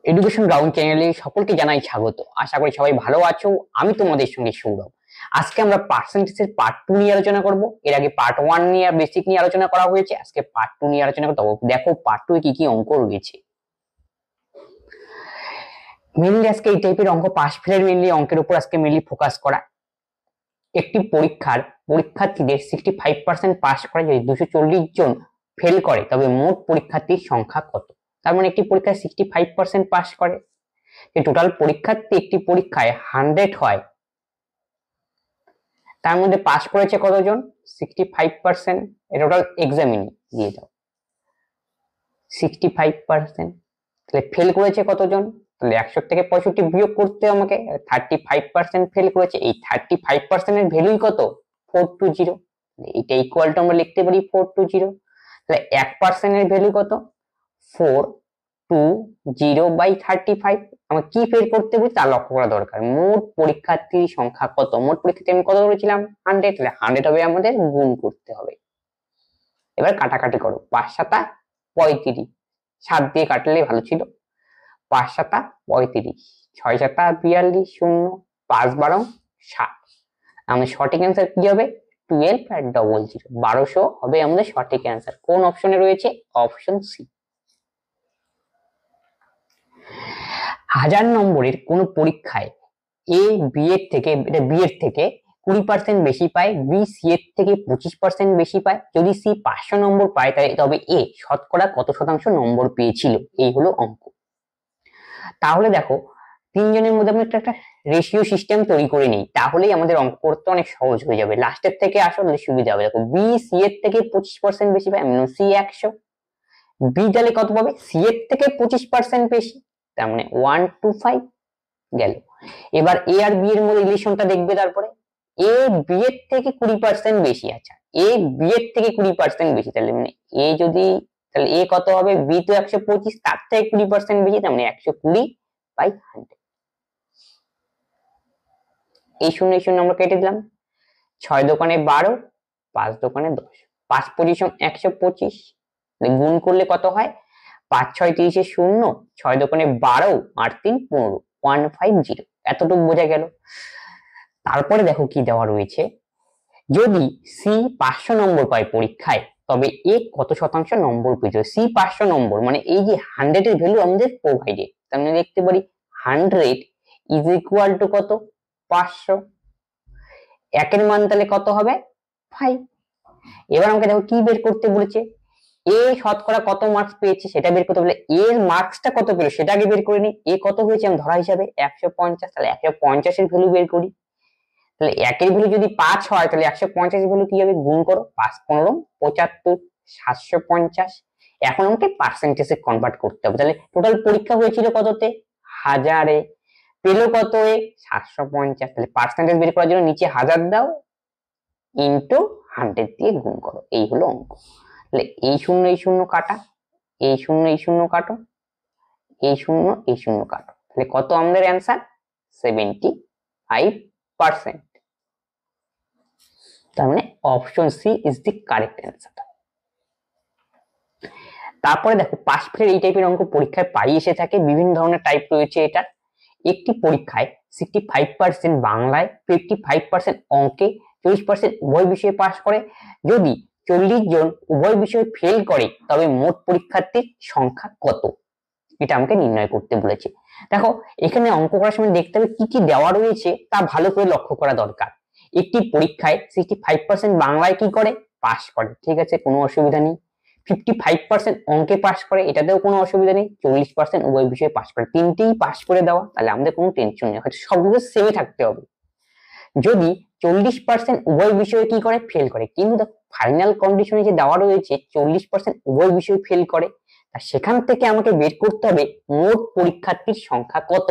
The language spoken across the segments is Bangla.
এডুকেশন গ্রাউন্ড চ্যানেলে সকলকে জানাই স্বাগত। আশা করি সবাই ভালো আছো। আমি তোমাদের সঙ্গে সৌরভ। আজকে আমরা পার্সেন্টেজের পার্ট 2 নিয়ে আলোচনা করব। এর আগে পার্ট 1 নিয়ে বেসিক নিয়ে আলোচনা করা হয়েছে, আজকে পার্ট 2 নিয়ে আলোচনা করতে হবে। দেখো পার্ট 2 এ কি কি অঙ্ক রয়েছে। মেইনলি আজকে এই টাইপের অঙ্ক পাস ফেলের মেইনলি অঙ্কের উপর আজকে মেইনলি ফোকাস করা। একটি পরীক্ষার্থীদের 65% পাস করে যদি 240 জন ফেল করে তবে মোট পরীক্ষার্থীর সংখ্যা কত? তার মানে একটি পরীক্ষায় 65% পাস করে, টোটাল পরীক্ষার্থী একটি পরীক্ষায় 100 হয়, তার মধ্যে পাস করেছে কতজন? 65%। টোটাল এক্সামিনি দিয়ে দাও 65%। তাহলে ফেল করেছে কতজন? তাহলে 100 থেকে 65 বিয়োগ করতে আমাকে, 35% ফেল করেছে। এই 35% এর ভ্যালুই কত? 420। এটা ইকুয়াল টু আমরা লিখতে পারি 420। তাহলে 1% এর ভ্যালু কত? 420/35। আমাকে কি বের করতে হবে তা লক্ষ্য করা দরকার। মোট পরীক্ষার্থীর সংখ্যা কত? মোট পরীক্ষার্থী আমি কত ধরেছিলাম? 100। তাহলে 100 হবে আমাদের গুণ করতে হবে। এবার কাটাকাটি করো, 5 7 35, 7 দিয়ে কাটলে ভালো ছিল। 5 7 35, 6 7 42, 0, 5 12 60। আমাদের সঠিক অ্যান্সার কি হবে? 1200। 1200 হবে আমাদের সঠিক অ্যান্সার। কোন অপশনে রয়েছে? Option C. 1000 নম্বরের কোন পরীক্ষায় এ বি এর থেকে 20% বেশি পায়, বি সি এর থেকে 25% বেশি পায়। যদি সি 500 নম্বর পায় তবে এ শতকরা কত শতাংশ নম্বর পেয়েছিল? এই হলো অঙ্ক। তাহলে দেখো তিনজনের মধ্যে আমরা একটা রেশিও সিস্টেম তৈরি করে নিই, তাহলেই আমাদের অঙ্ক করতে অনেক সহজ হয়ে যাবে। লাস্টের থেকে আসলে সুবিধা হবে। দেখো বি সি এর থেকে 25% বেশি পায়, সি 100। বি তাহলে কত পাবে? সি এর থেকে 25% বেশি, তার মানে 125 গেল। এবার এ আর বি এর মধ্যে রিলেশনটা দেখবে। তারপরে এ বি এর থেকে 20% বেশি। আচ্ছা, এ বি এর থেকে 20% বেশি, তাহলে মানে এ যদি, তাহলে এ কত হবে? বি তো 125, তার থেকে 20% বেশি, তার মানে 120/100। এই শূন্য আমরা কেটে দিলাম। 6 দোকানে 12, 5 দোকানে 10, 5 পজিশন 125, গুণ করলে কত হয়? 5 6 30 শূন্য, 6 দোকানে 12 আর 3 15, 150। এতটুকু বোঝা গেল। তারপরে দেখো কি দেওয়া রয়েছে। যদি সি 500 নম্বর পায় পরীক্ষায় তবে এ কত শতাংশ নম্বর পেয়েছে? সি 500 নম্বর, মানে এই যে 100 এর ভ্যালু আমাদের প্রোভাইডেড, তার মানে দেখতে পারি 100 ইজ ইকুয়াল টু কত? 500। একের মান তাহলে কত হবে? 5। এবার আমাকে দেখো কি বের করতে বলেছে। এ শতকরা কত মার্কস পেয়েছে সেটা বের করতে বলে, এর মার্কসটা কত পেল সেটা আগে বের করে নি। এ কত হয়েছে আমি ধরা হিসাবে 150, তাহলে 150 এর ভ্যালু বের করি। তাহলে একের ভ্যালু যদি 5 হয় তাহলে 150 ভ্যালু কি হবে? গুণ করো, 5 15 75, 750। এখন আমাকে পার্সেন্টেজে কনভার্ট করতে হবে। তাহলে টোটাল পরীক্ষা হয়েছিল কততে? 1000-এ, পেলো কত? এ 750। তাহলে পার্সেন্টেজ বের করার জন্য নিচে 1000 দাও, ইনটু 100 দিয়ে গুণ করো। এই হলো অঙ্ক। তাহলে এই শূন্য কাটা, এই শূন্য কাটো, এই শূন্য কাটো, তাহলে কত আমাদের অ্যান্সার? 75%। তার মানে option C is the correct answer. তারপরে দেখো পাস ফেল এই টাইপের অঙ্ক পরীক্ষায় প্রায়ই এসে থাকে। বিভিন্ন ধরনের টাইপ রয়েছে এটা। একটি পরীক্ষায় 65% বাংলায়, 55% অঙ্কে, 40% উভয় বিষয়ে পাস করে। যদি 40 জন উভয় বিষয়ে ফেল করে তবে মোট পরীক্ষার্থীর সংখ্যা কত? এটা আমাকে নির্ণয় করতে বলেছে। দেখো এখানে অঙ্ক করার সময় দেখতে হবে কি কি দেওয়া রয়েছে তা ভালো করে লক্ষ্য করা দরকার। একটি পরীক্ষায় 65% বাংলায় কি করে? পাস করে, ঠিক আছে, কোনো অসুবিধা নেই। 55% অঙ্কে পাস করে, এটাতেও কোনো অসুবিধা নেই। 40% উভয় বিষয়ে পাস করে, তিনটেই পাস করে দেওয়া, তাহলে আমাদের কোনো টেনশন নেই, হয়তো সবগুলো সেমই থাকতে হবে। যদি 40% উভয় বিষয়ে কি করে? ফেল করে, কিন্তু দেখো ফাইনাল কন্ডিশনে যে দেওয়া রয়েছে 40% উভয় বিষয়ে ফেল করে, সেখান থেকে আমাকে বের করতে হবে মোট পরীক্ষার্থীর সংখ্যা কত।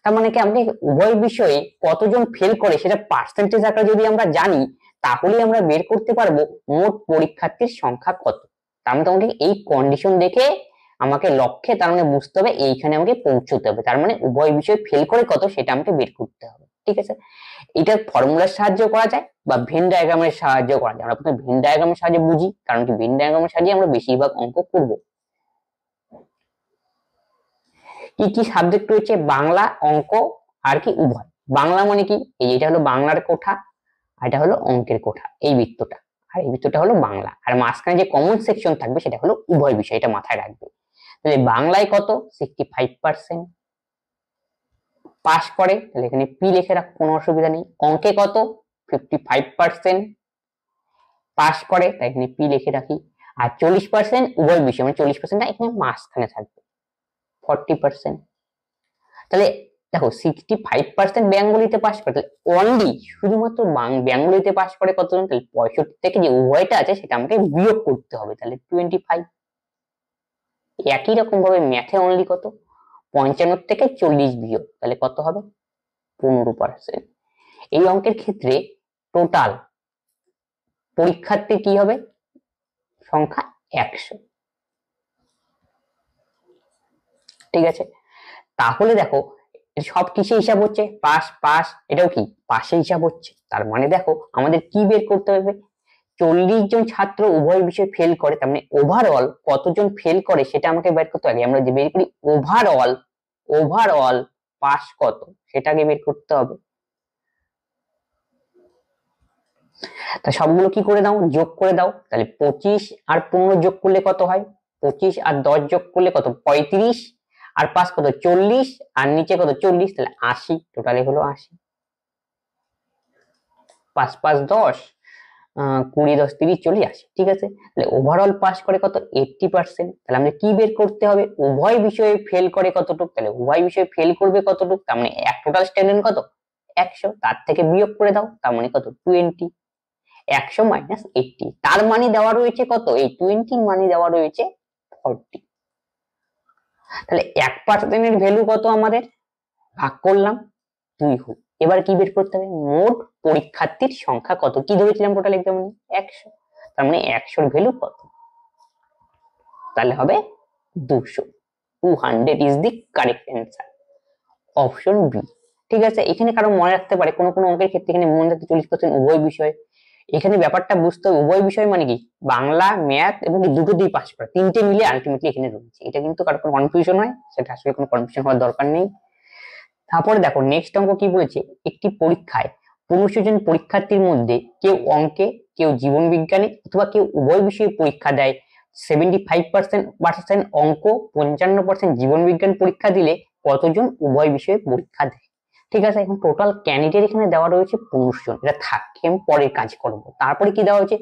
তার মানে কি আমাকে উভয় বিষয়ে কতজন ফেল করে সেটা পার্সেন্টেজ আকারে যদি আমরা জানি তাহলে আমরা বের করতে পারবো মোট পরীক্ষার্থীর সংখ্যা কত। তার মানে তোমাকে এই কন্ডিশন দেখে আমাকে লক্ষ্যে, তার মানে বুঝতে হবে এইখানে আমাকে পৌঁছতে হবে। তার মানে উভয় বিষয়ে ফেল করে কত সেটা আমাকে বের করতে হবে, ঠিক আছে। এটা ফর্মুলার সাহায্যে করা যায় বা ভেন ডায়াগ্রামের সাহায্যে করা যায়। আমরা প্রথমে ভেন ডায়াগ্রামের সাহায্যে বুঝি, কারণ কি ভেন ডায়াগ্রামের সাহায্যে আমরা বেশিরভাগ অঙ্ক করব। কি কি সাবজেক্ট রয়েছে? বাংলা, অঙ্ক আর কি উভয়। বাংলা মানে কি? এটা হলো বাংলার কোঠা, আর এটা হলো অঙ্কের কোঠা, এই বৃত্তটা, আর এই বৃত্তটা হলো বাংলা, আর মাঝখানে যে কমন সেকশন থাকবে সেটা হলো উভয় বিষয়, এটা মাথায় রাখবে। তাহলে বাংলায় কত? 65% পাস করে, তাহলে এখানে পি লিখে রাখ, কোনো অসুবিধা নেই। অঙ্কে কত? 55% পাস করে, তাই এখানে পি লিখে রাখি। আর 40% উভয় বিষয়, মানে 40% এখানে মাঝখানে থাকবে 40%। তাহলে দেখো 65% বেঙ্গলিতে পাস করে, তাহলে অনলি শুধুমাত্র বেঙ্গলিতে পাস করে কতজন? তাহলে 65 থেকে যে উভয়টা আছে সেটা আমাকে বিয়োগ করতে হবে, তাহলে 25। একই রকম ভাবে ম্যাথে অনলি কত? 55 থেকে 40 বিয়োগ, তাহলে কত হবে? 15%। এই অঙ্কের ক্ষেত্রে টোটাল পরীক্ষার্থী কি হবে? সংখ্যা 100। ঠিক আছে, তাহলে দেখো সব কিসে হিসাব হচ্ছে? পাস পাস, এটাও কি পাশে হিসাব হচ্ছে। তার মানে দেখো আমাদের কি বের করতে হবে? 40 জন ছাত্র উভয় বিষয়ে ফেল করে, তার মানে ওভারঅল কতজন ফেল করে সেটা আমাকে বের করতে হবে। আমরা যে বের করি ওভারঅল, ওভারঅল পাস কত সেটাকে বের করতে হবে। তা সবগুলো কি করে দাও? যোগ করে দাও। তাহলে 25 আর 15 যোগ করলে কত হয়? 25 আর 10 যোগ করলে কত? 35, আর 5 কত? 40, আর নিচে কত? 40, তাহলে 80, টোটালি হলো 80। 5 5 10, 20 10 30 40 80। ঠিক আছে, তাহলে ওভারঅল পাস করে কত? 80%। তাহলে আমাদের কি বের করতে হবে? উভয় বিষয়ে ফেল করে কতটুক, তাহলে উভয় বিষয়ে ফেল করবে কতটুক, তার মানে এক টোটাল স্টুডেন্ট কত? 100, তার থেকে বিয়োগ করে দাও, তার মানে কত? 20। 100 মাইনাস 80, তার মানে দেওয়া রয়েছে কত? এই 20 মানে দেওয়া রয়েছে 40। তাহলে 1% এর ভ্যালু কত? আমাদের ভাগ করলাম 2 হল। এবার কি বের করতে হবে? মোট পরীক্ষার্থীর সংখ্যা কত? কি ধরেছিলাম টোটাল এক্সামে? 100, তার মানে 100 এর ভ্যালু কত? তাহলে হবে 200। 200 is the correct answer, option B. ঠিক আছে, এখানে কারো মনে রাখতে পারে কোনো কোনো অঙ্কের ক্ষেত্রে এখানে মনে রাখতে 40% উভয় বিষয়। এখানে ব্যাপারটা বুঝতে হবে উভয় বিষয় মানে কি? বাংলা, ম্যাথ এবং দুটো দিয়ে পাস করা, তিনটে মিলে আলটিমেটলি এখানে রয়েছে। এটা কিন্তু কারো কোনো কনফিউশন হয়, সেটা আসলে কোনো কনফিউশন হওয়ার দরকার নেই। তারপরে দেখো নেক্সট অঙ্ক কি বলেছে? একটি পরীক্ষায় 15 জন পরীক্ষার্থীর মধ্যে কেউ অঙ্কে, কেউ জীবন বিজ্ঞানে অথবা কেউ উভয় বিষয়ে পরীক্ষা দেয়। 75% অঙ্ক, 55% জীবন বিজ্ঞান পরীক্ষা দিলে কতজন উভয় বিষয়ে পরীক্ষা দেয়? ঠিক আছে, এখন টোটাল ক্যান্ডিডেট এখানে দেওয়া রয়েছে 15 জন, এটা থাকে আমি পরের কাজ করব। তারপরে কি দেওয়া হয়েছে?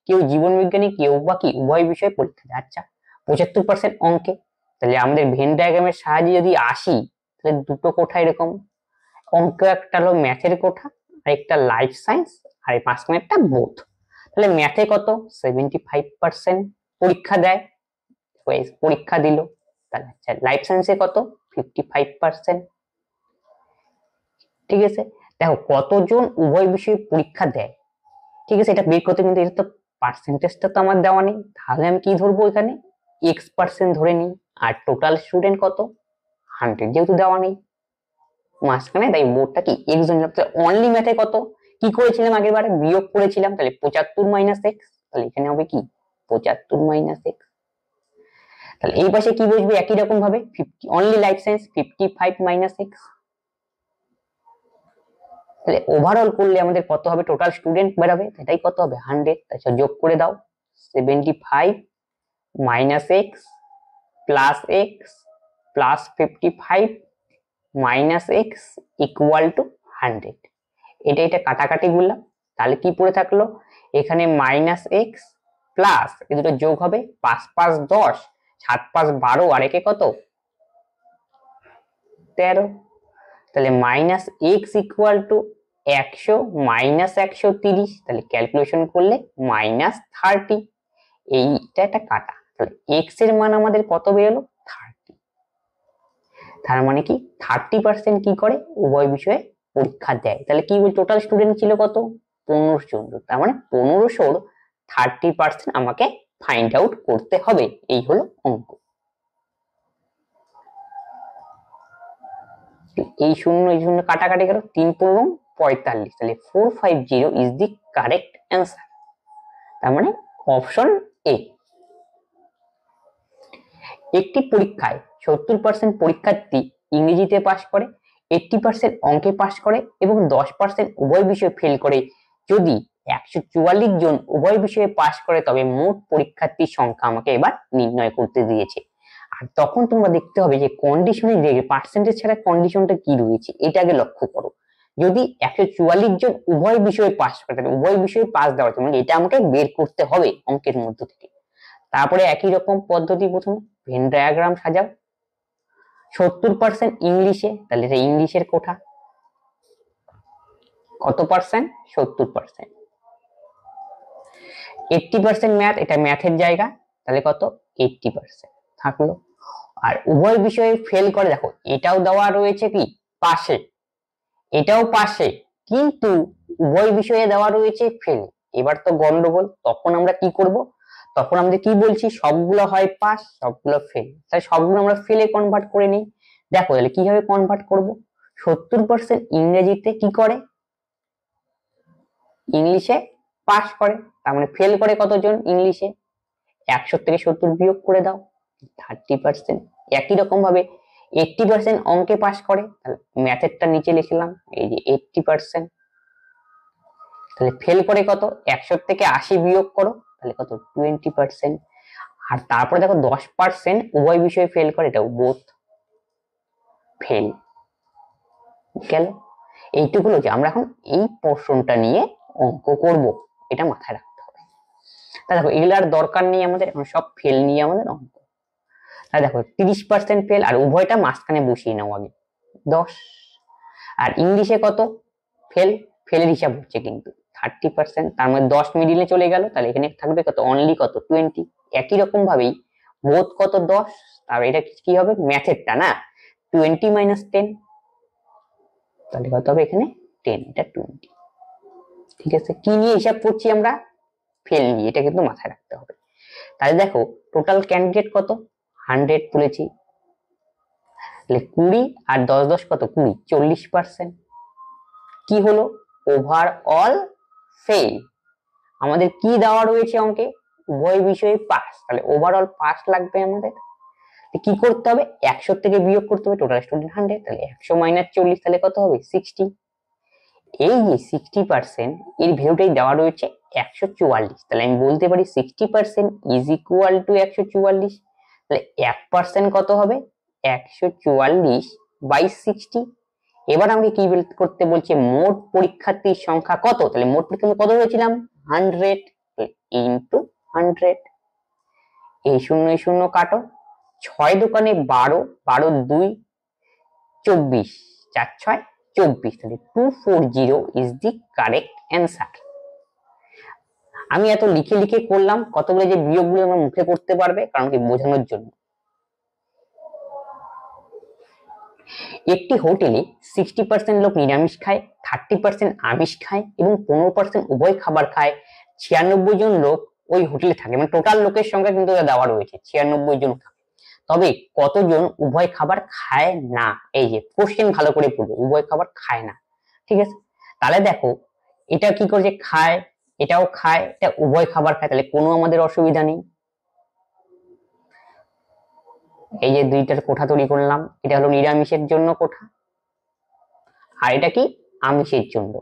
কেউ জীবন বিজ্ঞানী, কেউ বা কি উভয় বিষয়ে পরীক্ষা দেয়। আচ্ছা, 75% অঙ্কে, তাহলে আমাদের ভেন ডায়াগ্রামের সাহায্যে যদি আসি, তাহলে দুটো কোঠা এরকম, অঙ্ক একটা হলো ম্যাথের কোঠা, আর একটা লাইফ সায়েন্স, আর এই মাঝখানে একটা বোথ। তাহলে ম্যাথে কত? 75% পরীক্ষা দেয়, পরীক্ষা দিল। তাহলে আচ্ছা লাইফ সায়েন্সে কত? 55%। ঠিক আছে, দেখো কতজন উভয় বিষয়ে পরীক্ষা দেয়। ঠিক আছে, এটা বের করতে কিন্তু এটা তো পার্সেন্টেজটা তো আমার দেওয়া নেই, তাহলে আমি কি ধরবো? এখানে x% ধরে নিই। আর টোটাল স্টুডেন্ট কত? 100, যেহেতু দেওয়া নেই মাঝখানে, তাই বোর্ডটা কি x জন। অনলি ম্যাথে কত? কি করেছিলাম আগের বারে? বিয়োগ করেছিলাম, তাহলে 75 মাইনাস এক্স, তাহলে এখানে হবে কি 75 মাইনাস এক্স। তাহলে এই পাশে কি বসবে? একই রকম ভাবে 50, only life science 55 minus x. তাহলে ওভারঅল করলে আমাদের কত হবে? টোটাল স্টুডেন্ট বেরাবে, এটাই কত হবে? 100। আচ্ছা যোগ করে দাও, 75 minus x plus x plus 55 minus x equal to 100। এটা কাটাকাটি করলাম, তাহলে কি পড়ে থাকলো? এখানে মাইনাস এক্স প্লাস এই দুটো যোগ হবে, 5 5 10, 7 5 12, আর একে কত? 13। তাহলে minus x equal to 100 minus 130, তাহলে ক্যালকুলেশন করলে মাইনাস 30। এইটা একটা কাটা, তাহলে এক্স এর মান আমাদের কত বেরোলো? 30। তার মানে কি 30% কি করে? উভয় বিষয়ে পরীক্ষা দেয়। তাহলে কি বল, টোটাল স্টুডেন্ট ছিল কত? 15 জন, তার মানে 1500 30% আমাকে ফাইন্ড আউট করতে হবে। এই হলো অঙ্ক। এই শূন্য কাটাকাটি গেল, 3 15 45, তাহলে 450 ইজ দি কারেক্ট অ্যান্সার, তার মানে অপশন এ। একটি পরীক্ষায় 70% পরীক্ষার্থী ইংরেজিতে পাশ করে, 80% অঙ্কে পাশ করে এবং 10% উভয় বিষয়ে ফেল করে। যদি 144 জন উভয় বিষয়ে পাশ করে তবে মোট পরীক্ষার্থীর সংখ্যা আমাকে এবার নির্ণয় করতে দিয়েছে। আর তখন তোমরা দেখতে হবে যে কন্ডিশনের যে পার্সেন্টেজ ছাড়া কন্ডিশনটা কি রয়েছে এটা আগে লক্ষ্য করো। যদি 144 জন উভয় বিষয়ে পাশ করে তাহলে উভয় বিষয়ে পাস দেওয়া হচ্ছে, মানে এটা আমাকে বের করতে হবে অঙ্কের মধ্য থেকে। তারপরে একই রকম পদ্ধতি, প্রথমে ভেন ডায়াগ্রাম সাজাও। 70% ইংলিশে, তাহলে এটা ইংলিশের কোঠা, কত পার্সেন্ট? 70%। 80% ম্যাথ, এটা ম্যাথের জায়গা, তাহলে কত? 80% থাকলো। আর উভয় বিষয়ে ফেল করে, দেখো এটাও দেওয়া রয়েছে কি পাশে, এটাও পাশে, কিন্তু উভয় বিষয়ে দেওয়া রয়েছে ফেল। এবার তো গন্ডগোল, তখন আমরা কি করব? তখন আমরা কি বলছি, সবগুলো হয় পাস সবগুলো ফেল, তাই সবগুলো আমরা ফেলে কনভার্ট করে নিই। দেখো তাহলে কিভাবে কনভার্ট করব। 70% ইংরেজিতে কি করে? ইংলিশে পাস করে, তার মানে ফেল করে কতজন ইংলিশে? 100 থেকে 70 বিয়োগ করে দাও, 30%। একই রকম ভাবে 80% অঙ্কে পাস করে, তাহলে ম্যাথেরটা নিচে লিখলাম, এই যে 80%। তাহলে ফেল করে কত? 100 থেকে 80 বিয়োগ করো, তাহলে কত? 20%। আর তারপরে দেখো 10% উভয় বিষয়ে ফেল করে, এটাও বোথ ফেল। গেল। এইটুকু হলো যে আমরা এখন এই পোর্শনটা নিয়ে অঙ্ক করব, এটা মাথায় রাখতে হবে। তা দেখো এগুলো আর দরকার নেই আমাদের, এখন সব ফেল নিয়ে আমাদের অঙ্ক। তা দেখো 30% ফেল, আর উভয়টা মাঝখানে বসিয়ে নাও আগে 10। আর ইংলিশে কত ফেল? ফেলের হিসাব হচ্ছে কিন্তু 30%, তার মধ্যে 10 মিডিলে চলে গেল, তাহলে এখানে থাকবে কত? অনলি কত? 20। একই রকম ভাবেই বোধ কত? 10। আর এটা কি হবে? ম্যাথেরটা না, 20 - 10, তাহলে কত হবে এখানে? 10, এটা 20। ঠিক আছে, কি নিয়ে হিসাব করছি আমরা? ফেল নিয়ে, এটা কিন্তু মাথায় রাখতে হবে। তাহলে দেখো টোটাল ক্যান্ডিডেট কত? 100 তুলেছি, তাহলে 20 আর 10 10 কত? 20, 40%। কি হলো? Overall fail. আমাদের কি দেওয়া রয়েছে অঙ্কে? উভয় বিষয়ে পাস, তাহলে ওভারঅল পাস লাগবে আমাদের। কি করতে হবে? 100 থেকে বিয়োগ করতে হবে, টোটাল স্টুডেন্ট 100, তাহলে 100 - 40, তাহলে কত হবে? 60। এই যে 60% এর ভ্যালুটাই দেওয়া রয়েছে 144, তাহলে আমি বলতে পারি 60% ইজ ইকুয়াল টু 144। তাহলে 1% কত হবে? 144/60। এবার আমাকে কি বের করতে বলছে? মোট পরীক্ষার্থীর সংখ্যা কত? তাহলে মোট পরীক্ষার্থী কত হয়েছিলাম? 100 ইন্টু 100। এই শূন্য এই শূন্য কাটো, 6 দোকানে 12, 12 2 24, 4 6 24, তাহলে 240 ইজ দি কারেক্ট অ্যান্সার। আমি এত লিখে লিখে করলাম, কতগুলো যে বিয়োগগুলো আমরা মুখে করতে পারবে, কারণ কি বোঝানোর জন্য। একটি হোটেলে 60% লোক নিরামিষ খায়, 30% আমিষ খায় এবং 15% উভয় খাবার খায়। 96 জন লোক ওই হোটেলে থাকে, মানে টোটাল লোকের সংখ্যা কিন্তু দেওয়া রয়েছে 96 জন। তবে কতজন উভয় খাবার খায় না? এই যে কোশ্চেন ভালো করে পড়বে, উভয় খাবার খায় না। ঠিক আছে, তাহলে দেখো এটা কি করছে? খায়, এটাও খায়, এটা উভয় খাবার খায়, তাহলে কোনো আমাদের অসুবিধা নেই। এই যে দুইটার কোঠা তৈরি করলাম, এটা হলো নিরামিষের জন্য কোঠা, আর এটা কি? আমিষের জন্য।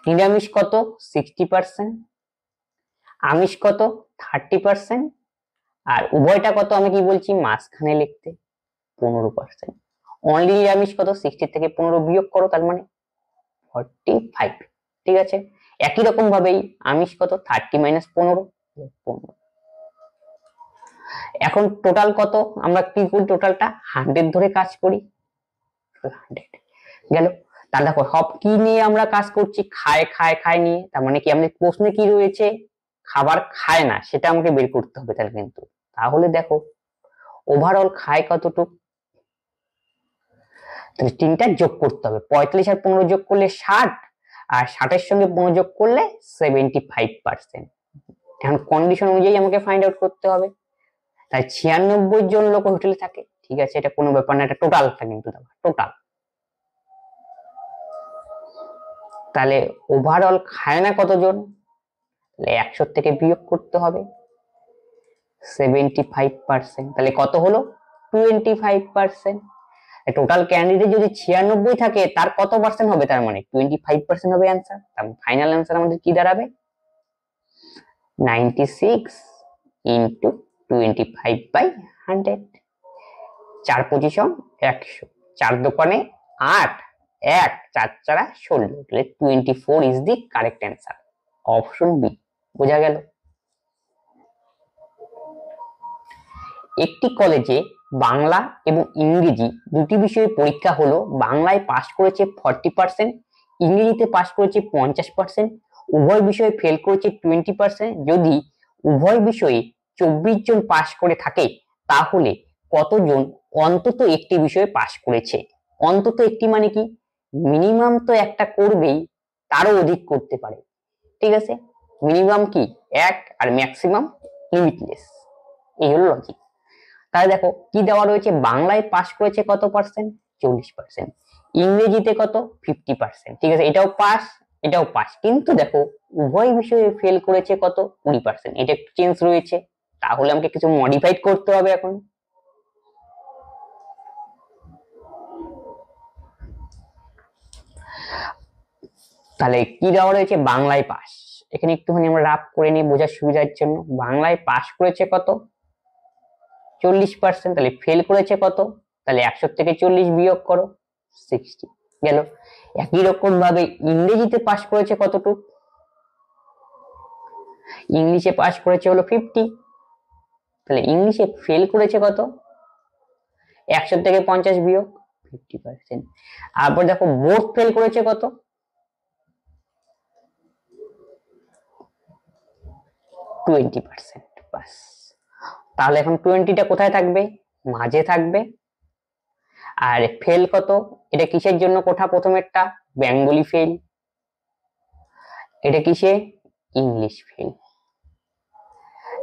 নিরামিষ কত? 60%, আমিষ কত? 30%, আর উভয়টা কত আমি কি বলছি? মাঝখানে লিখতে 15%। অনলি নিরামিষ কত? 60 থেকে 15 বিয়োগ করো, তার মানে 45। ঠিক আছে, একই রকম ভাবেই আমিষ কত? 30 - 15, 15। এখন টোটাল কত? আমরা কি করি? টোটালটা 100 ধরে কাজ করি, 100 গেল। তাহলে দেখো সব কি নিয়ে আমরা কাজ করছি? খায় খায় খায় নিয়ে, তার মানে কি আমাদের প্রশ্নে কি রয়েছে? খাবার খায় না, সেটা আমাকে বের করতে হবে। তাহলে কিন্তু তাহলে দেখো ওভারঅল খায় কতটুক, তাহলে তিনটা যোগ করতে হবে। 45 আর 15 যোগ করলে 60, আর 60 এর সঙ্গে 15 যোগ করলে 75%। এখন কন্ডিশন অনুযায়ী আমাকে ফাইন্ড আউট করতে হবে। তাই 96 জন লোক হোটেলে থাকে, ঠিক আছে, এটা কোনো ব্যাপার না, এটা টোটালটা কিন্তু টোটাল। তাহলে ওভারঅল খায় না কতজন? তাহলে 100 থেকে বিয়োগ করতে হবে, 75%, তাহলে কত হলো 25%। টোটাল ক্যান্ডিডেট যদি 96 থাকে তার কত পার্সেন্ট হবে, তার মানে 25% হবে অ্যান্সার। তার ফাইনাল অ্যান্সার আমাদের কি দাঁড়াবে, 96 ইন্টু 25/100। 4 25 100, 4 দোকানে 8, 1 4 4 16, তাহলে 24 is the correct answer, option B. বোঝা গেল? একটি কলেজে বাংলা এবং ইংরেজি দুটি বিষয়ে পরীক্ষা হলো। বাংলায় পাশ করেছে 40%, ইংরেজিতে পাশ করেছে 50%, উভয় বিষয়ে ফেল করেছে 20%। যদি উভয় বিষয়ে 24 জন পাশ করে থাকে তাহলে কতজন অন্তত একটি বিষয়ে পাশ করেছে? অন্তত একটি মানে কি, মিনিমাম তো একটা করবেই, তারও অধিক করতে পারে, ঠিক আছে। মিনিমাম কি এক, আর ম্যাক্সিমাম লিমিটলেস, এই হলো লজিক। তাহলে দেখো কি দেওয়া রয়েছে, বাংলায় পাস করেছে কত পার্সেন্ট, 40%, ইংরেজিতে কত 50%, ঠিক আছে, এটাও পাস এটাও পাস, কিন্তু দেখো উভয় বিষয়ে ফেল করেছে কত 20%, এটা একটু চেঞ্জ রয়েছে, তাহলে আমাকে কিছু মডিফাইড করতে হবে এখন। তাহলে কি দেওয়া রয়েছে, বাংলায় পাস, এখানে একটুখানি আমরা রাফ করে নিই বোঝার সুবিধার জন্য। বাংলায় পাস করেছে কত 40%, তাহলে ফেল করেছে কত, তাহলে 100 থেকে 40 বিয়োগ করো 60 গেল। একই রকম ভাবে ইংরেজিতে পাস করেছে কতটুকু, ইংলিশে পাস করেছে হলো 50, তাহলে ইংলিশে ফেল করেছে কত, 100 থেকে 50 বিয়োগ 50%। তারপর দেখো বোথ ফেল করেছে কত, 20%, বাস। তাহলে এখন 20টা কোথায় থাকবে, মাঝে থাকবে। আর ফেল কত, এটা কিসের জন্য, কোঠা প্রথমেরটা বেঙ্গলি ফেল, এটা কিসে ইংলিশ ফেল।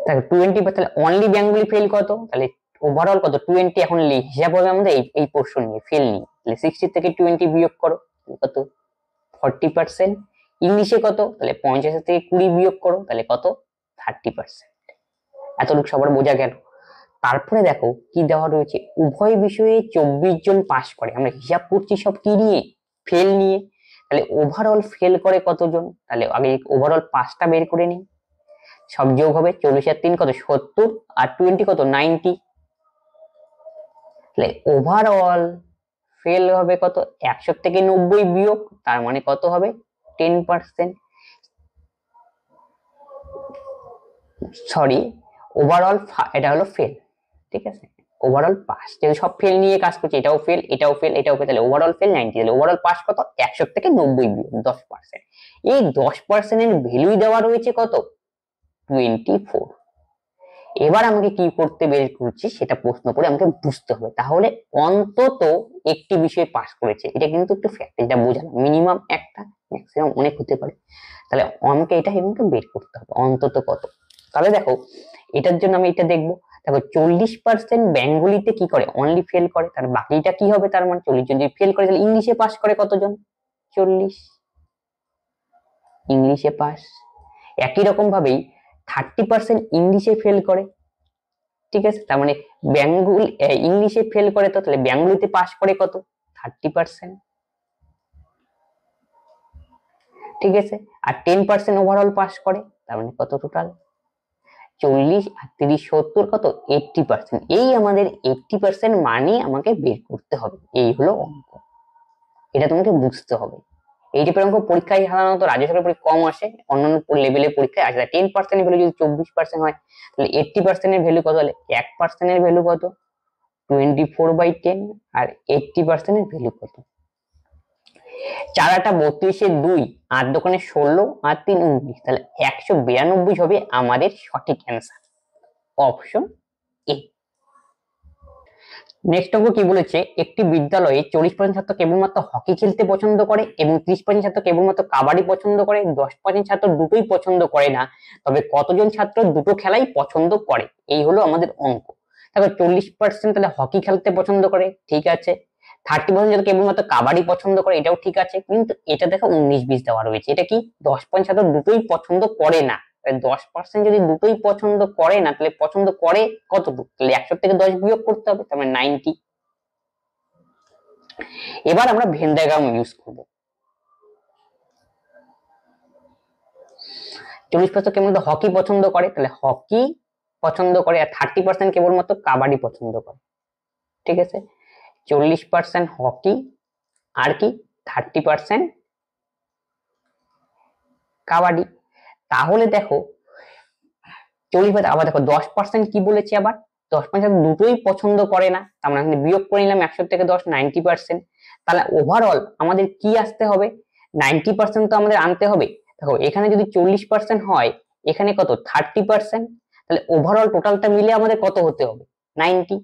তাহলে 20, তাহলে অনলি বেঙ্গলি ফেল কত, তাহলে ওভারঅল কত 20, এখন হিসাব হবে আমাদের এই পোর্শন নিয়ে ফেল নিয়ে, তাহলে 60 থেকে 20 বিয়োগ করো কত 40%। ইংলিশে কত, তাহলে 50 থেকে 20 বিয়োগ করো, তাহলে কত 30%। এতটুকু সবার বোঝা গেল। তারপরে দেখো কি দেওয়া রয়েছে, উভয় বিষয়ে 24 জন পাস করে, আমরা হিসাব করছি সব কি নিয়ে, ফেল নিয়ে। তাহলে ওভারঅল ফেল করে কতজন, তাহলে আগে ওভারঅল পাসটা বের করে নিই, সব যোগ হবে 40 আর 3 কত 70, আর 20 কত 90, তাহলে ওভারঅল ফেল হবে কত 100 থেকে 90 বিয়োগ, তার মানে কত হবে 10%, সরি ওভারঅল এটা হলো ফেল, ঠিক আছে। ওভারঅল পাস, যেহেতু সব ফেল নিয়ে কাজ করছে, এটাও ফেল এটাও ফেল এটাও ফেল, তাহলে ওভারঅল ফেল 90, তাহলে ওভারঅল পাস কত 100 থেকে 90 বিয়োগ 10%। এই 10% এর ভ্যালু দেওয়া রয়েছে কত 24। এবার আমাকে কি করতে বের করছি সেটা প্রশ্ন করে আমাকে বুঝতে হবে, তাহলে অন্তত একটি বিষয় পাস করেছে, এটা কিন্তু একটু ফ্যাক্ট, এটা বোঝালাম, মিনিমাম একটা ম্যাক্সিমাম অনেক হতে পারে, তাহলে আমাকে এটা আমাকে বের করতে হবে অন্তত কত। তাহলে দেখো এটার জন্য আমি এটা দেখবো, দেখো 40% বেঙ্গলিতে কি করে অনলি ফেল করে, তার বাকিটা কি হবে, তার মানে 40 জন যদি ফেল করে তাহলে ইংলিশে পাস করে কতজন 40, ইংলিশে পাস। একই রকম ভাবেই 30% ইংলিশে ফেল করে, ঠিক আছে, তার মানে বেঙ্গল ইংলিশে ফেল করে, তো তাহলে বেঙ্গলিতে পাস করে কত 30%, ঠিক আছে। আর 10% ওভারঅল পাস করে, তার মানে কত টোটাল 40 আর 30 70 কত 80%। এই আমাদের 80% মানে আমাকে বের করতে হবে, এই হলো অঙ্ক, এটা তোমাকে বুঝতে হবে। এই টাইপের অঙ্ক পরীক্ষায় সাধারণত রাজ্য সরকারি পরীক্ষা কম আসে, অন্যান্য লেভেলের পরীক্ষায় আসে। 10% এর ভ্যালু যদি 24% হয় তাহলে 80% এর ভ্যালু কত, হলে 1% এর ভ্যালু কত 24/10, আর 80% এর ভ্যালু কত 4 8 32 2, 8 দোকানে 16 আর 3 19, তাহলে 192 হবে আমাদের সঠিক অ্যান্সার, অপশন এ। নেক্সট অঙ্ক কি বলেছে, একটি বিদ্যালয়ে 40% ছাত্র কেবলমাত্র হকি খেলতে পছন্দ করে এবং 30% ছাত্র কেবলমাত্র কাবাডি পছন্দ করে, 10% ছাত্র দুটোই পছন্দ করে না, তবে কতজন ছাত্র দুটো খেলাই পছন্দ করে, এই হলো আমাদের অঙ্ক। দেখো 40% তাহলে হকি খেলতে পছন্দ করে, ঠিক আছে, 30% ছাত্র কেবলমাত্র কাবাডি পছন্দ করে, এটাও ঠিক আছে, কিন্তু এটা দেখো 19 20 দেওয়া রয়েছে, এটা কি 10% ছাত্র দুটোই পছন্দ করে না, 10% যদি দুটোই পছন্দ করে না, তাহলে পছন্দ করে কতটুকু? তাহলে 100 থেকে 10 বিয়োগ করতে হবে, তার মানে 90। এবার আমরা ভেন ডায়াগ্রাম ইউজ করব। 40% কেবলমাত্র হকি পছন্দ করে, তাহলে হকি পছন্দ করে, আর 30% কেবলমাত্র কাবাডি পছন্দ করে। ঠিক আছে, 40% হকি আর কি 30% কাবাডি। তাহলে দেখো 40, আবার দেখো 10% কি বলেছে, আবার 10% দুটোই পছন্দ করে না, তার মানে বিয়োগ করে নিলাম 100 থেকে 10, 90%। তাহলে ওভারঅল আমাদের কি আসতে হবে? 90% তো আমাদের আনতে হবে। দেখো এখানে যদি 40% হয়, এখানে কত 30%, তাহলে ওভারঅল টোটালটা মিলে আমাদের কত হতে হবে? 90।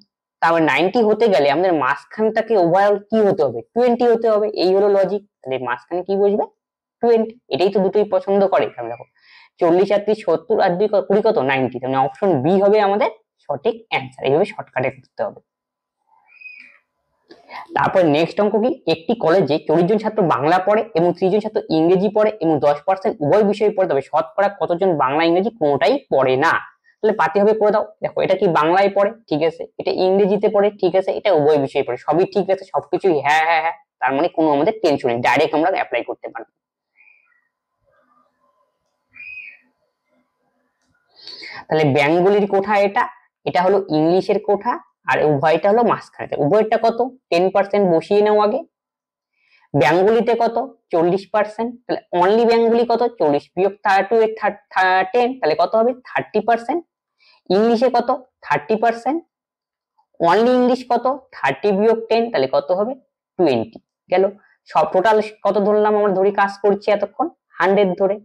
তারপর 90 হতে গেলে আমাদের মাঝখানটাকে ওভারঅল কি হতে হবে? 20 হতে হবে। এই হলো লজিক। তাহলে মাঝখানে কি বসবে? 20। এটাই তো দুটোই পছন্দ করে। এখানে দেখো 40 আর 30 70 আর 2 20 কত 90, মানে অপশন বি হবে আমাদের সঠিক অ্যান্সার। এইভাবে শর্টকাটে করতে হবে। তারপর নেক্সট অঙ্ক কি, একটি কলেজে 40 জন ছাত্র বাংলা পড়ে এবং 30 জন ছাত্র ইংরেজি পড়ে এবং 10% উভয় বিষয় পড়ে, তবে শতকরা কতজন বাংলা ইংরেজি কোনোটাই পড়ে না? তাহলে পাতিভাবে করে দাও। দেখো এটা কি বাংলায় পড়ে, ঠিক আছে, এটা ইংরেজিতে পড়ে, ঠিক আছে, এটা উভয় বিষয়ে পড়ে, সবই ঠিক আছে, সবকিছুই হ্যাঁ হ্যাঁ হ্যাঁ, তার মানে কোনো আমাদের টেনশন নেই, ডাইরেক্ট আমরা অ্যাপ্লাই করতে পারবো। তাহলে বেঙ্গলির কোঠা এটা, এটা হলো ইংলিশের কোঠা, আর উভয়টা হলো মাঝখানে। উভয়টা কত? 10% বসিয়ে নাও আগে। বেঙ্গলিতে কত? 40%, তাহলে অনলি বেঙ্গলি কত? 40 বিয়োগ 10, তাহলে কত হবে? 30%। ইংলিশে কত? 30%। অনলি ইংলিশ কত? 30 বিয়োগ 10, তাহলে কত হবে? 20। গেল। সব টোটাল কত ধরলাম আমরা? ধরি কাজ করছি এতক্ষণ 100 ধরে।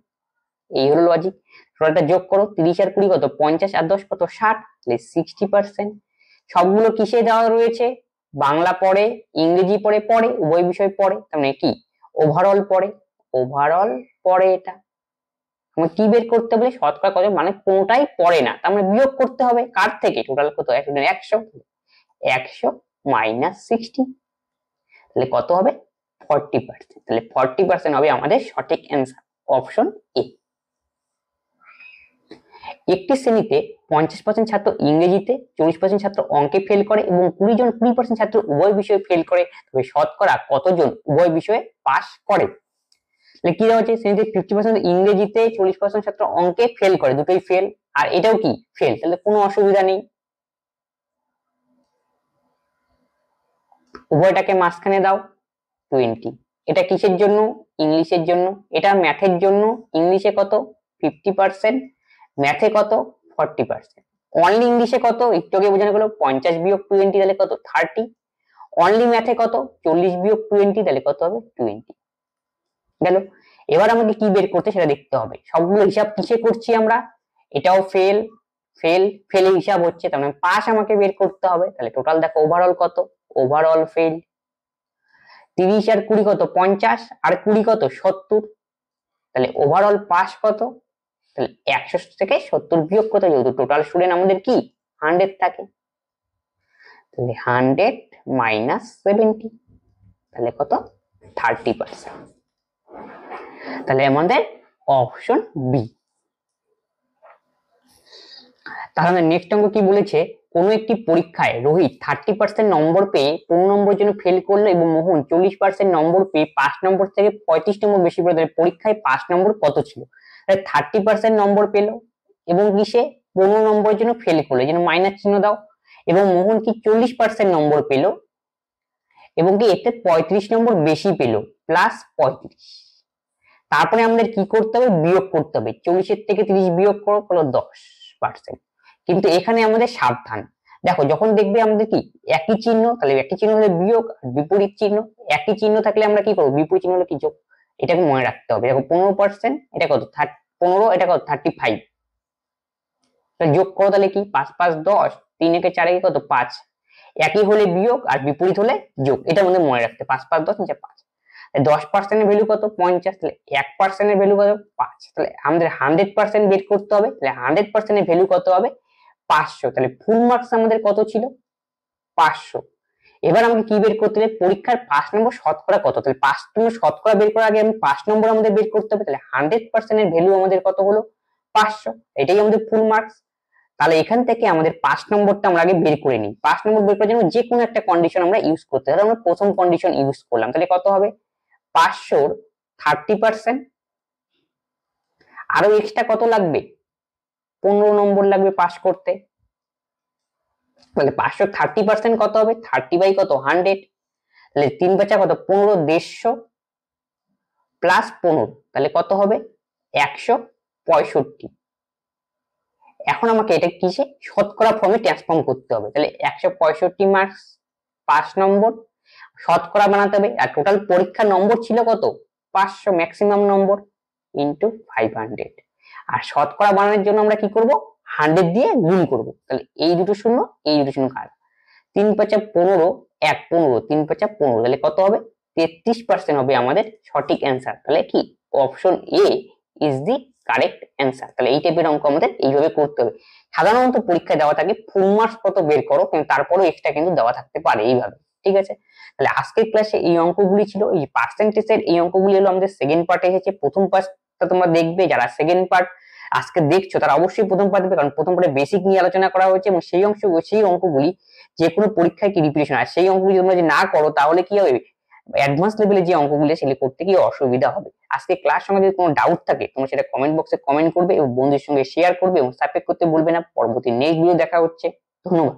এই হলো লজিক। টোটালটা যোগ করো, 30 আর 20 কত? 50 আর 10 কত? 60, তাহলে 60%। সবগুলো কিসে দেওয়া রয়েছে? বাংলা পড়ে, ইংরেজি পড়ে, উভয় বিষয় পড়ে, তার মানে কি ওভারঅল পড়ে, ওভারঅল পড়ে। এটা আমরা কি বের করতে হবে? শতকরা কত, মানে কোনটাই পড়ে না, তার মানে বিয়োগ করতে হবে কার থেকে? টোটাল কত? 100, 100 মাইনাস 60, তাহলে কত হবে? 40%। তাহলে 40% হবে আমাদের সঠিক অ্যান্সার, অপশন এ। একটি শ্রেণীতে 50% ছাত্র ইংরেজিতে, 40% ছাত্র অঙ্কে ফেল করে এবং 20% ছাত্র উভয় বিষয়ে ফেল করে, তবে শতকরা কতজন উভয় বিষয়ে পাস করে? তাহলে কি দেওয়া হচ্ছে? শ্রেণীতে 50% ইংরেজিতে, 40% ছাত্র অঙ্কে ফেল করে, দুটোই ফেল, আর এটাও কি ফেল, তাহলে কোনো অসুবিধা নেই। উভয়টাকে মাঝখানে দাও 20। এটা কিসের জন্য? ইংলিশের জন্য। এটা ম্যাথের জন্য। ইংলিশে কত? 50%, ম্যাথে কত? 40%। অনলি ইংলিশে কত? একটু আগে বোঝানো গেল 50 বিয়োগ 20, তাহলে কত? 30। অনলি ম্যাথে কত? 40 বিয়োগ 20, তাহলে কত হবে? 20। গেল। এবার আমাকে কি বের করতে সেটা দেখতে হবে। সবগুলো হিসাব কিসে করছি আমরা? এটাও ফেল, ফেল, ফেলে হিসাব হচ্ছে, তার মানে পাস আমাকে বের করতে হবে। তাহলে টোটাল দেখো ওভারঅল কত? Overall fail. 30 আর 20 কত? 50, আর 20 কত? 70, তাহলে ওভারঅল পাস কত? তাহলে 100 থেকে 70 বিয়োগ কত? যেহেতু টোটাল স্টুডেন্ট আমাদের কি 100 থাকে, তাহলে 100 মাইনাস 70, তাহলে কত? 30%। তাহলে আমাদের অপশন বি। তাহলে নেক্সট অঙ্ক কি বলেছে? কোন একটি পরীক্ষায় রোহিত 30% নম্বর পেয়ে 15 নম্বর জন্য ফেল করলো এবং মোহন 40% নম্বর পেয়ে 5 নম্বর থেকে 35 নম্বর বেশি পেল, পরীক্ষায় 5 নম্বর কত ছিল? 30% নম্বর পেল এবং কি সে 15 নম্বরের জন্য ফেল করলো, এই জন্য মাইনাস চিহ্ন দাও, এবং মোহন কি 40% নম্বর পেল এবং কি এতে 35 নম্বর বেশি পেল, প্লাস 35। তারপরে আমাদের কি করতে হবে? বিয়োগ করতে হবে। 40 থেকে 30 বিয়োগ করো, হলো 10%। কিন্তু এখানে আমাদের সাবধান, দেখো যখন দেখবে আমাদের কি একই চিহ্ন, তাহলে একই চিহ্ন হলে বিয়োগ, আর বিপরীত চিহ্ন, একই চিহ্ন থাকলে আমরা কি করবো? বিপরীত চিহ্ন হলে কি যোগ, এটাকে মনে রাখতে হবে। দেখো 15%, এটা কত? 15, এটা কত? 35। যোগ করো, তাহলে কি 5 5 10, 3 একে 4 একে কত? 5। একই হলে বিয়োগ আর বিপরীত হলে যোগ, এটা আমাদের মনে রাখতে। 5 5 10 নিচে 5। 10% এর ভ্যালু কত? 50, তাহলে 1% এর ভ্যালু কত? 5। তাহলে আমাদের 100% বের করতে হবে, তাহলে 100% এর ভ্যালু কত হবে? 500। তাহলে ফুল মার্কস আমাদের কত ছিল? 500। এবার আমাকে কি বের করতে হবে? পরীক্ষার 5 নম্বর শতকরা কত? তাহলে 5 নম্বর শতকরা বের করার আগে আমি 5 নম্বর আমাদের বের করতে হবে। তাহলে 100% এর ভ্যালু আমাদের কত হলো? 500, এটাই আমাদের ফুল মার্কস। তাহলে এখান থেকে আমাদের 5 নম্বরটা আমরা আগে বের করে নিই। 5 নম্বর বের করার জন্য যে কোনো একটা কন্ডিশন আমরা ইউজ করতে হবে। আমরা প্রথম কন্ডিশন ইউজ করলাম, তাহলে কত হবে 500 30%, আরো এক্সট্রা কত লাগবে 15 নম্বর লাগবে পাস করতে। তাহলে 500 30% কত হবে 30 বাই কত 100, তাহলে 3 বাচা কত 15 150 প্লাস 15, তাহলে কত হবে 165। এখন আমাকে এটা কিসে শতকরা ফর্মে ট্রান্সফর্ম করতে হবে, তাহলে 165 মার্কস 5 নম্বর শতকরা বানাতে হবে। আর টোটাল পরীক্ষার নম্বর ছিল কত 500 ম্যাক্সিমাম নম্বর ইনটু 500। আর শতকরা বানানোর জন্য আমরা কি করব 100 দিয়ে গুণ করব। তাহলে এই দুটো শূন্য এই দুটো শূন্য কাট, 3 5 15 1 15 3 5 15, তাহলে কত হবে 33% হবে আমাদের সঠিক অ্যান্সার। তাহলে কি option A is the correct answer. তাহলে এই টাইপের অঙ্ক আমাদের এইভাবে করতে হবে। সাধারণত পরীক্ষায় দেওয়া থাকে ফুল মার্কস কত বের করো, কিন্তু তারপরেও এক্সট্রা কিন্তু দেওয়া থাকতে পারে এইভাবে, ঠিক আছে। তাহলে আজকের ক্লাসে এই অঙ্কগুলি ছিল, এই পার্সেন্টেজের এই অঙ্কগুলি হলো আমাদের সেকেন্ড পার্টে এসেছে। প্রথম পার্টটা তোমরা দেখবে, যারা সেকেন্ড পার্ট আজকে দেখছো তারা অবশ্যই প্রথম পার্ট দেখবে, কারণ প্রথম পার্টে বেসিক নিয়ে আলোচনা করা হয়েছে এবং সেই অঙ্কগুলি যে কোনো পরীক্ষায় কি রিপিটেশন আর সেই অঙ্কগুলি তোমরা যদি না করো তাহলে কি হবে অ্যাডভান্স লেভেলে যে অঙ্কগুলি সেগুলি করতে গিয়ে অসুবিধা হবে। আজকে ক্লাস সঙ্গে যদি কোনো ডাউট থাকে তোমরা সেটা কমেন্ট বক্সে কমেন্ট করবে এবং বন্ধুদের সঙ্গে শেয়ার করবে এবং সাবস্ক্রাইব করতে ভুলবে না। পরবর্তী নেক্সট ভিডিও দেখা হচ্ছে, ধন্যবাদ।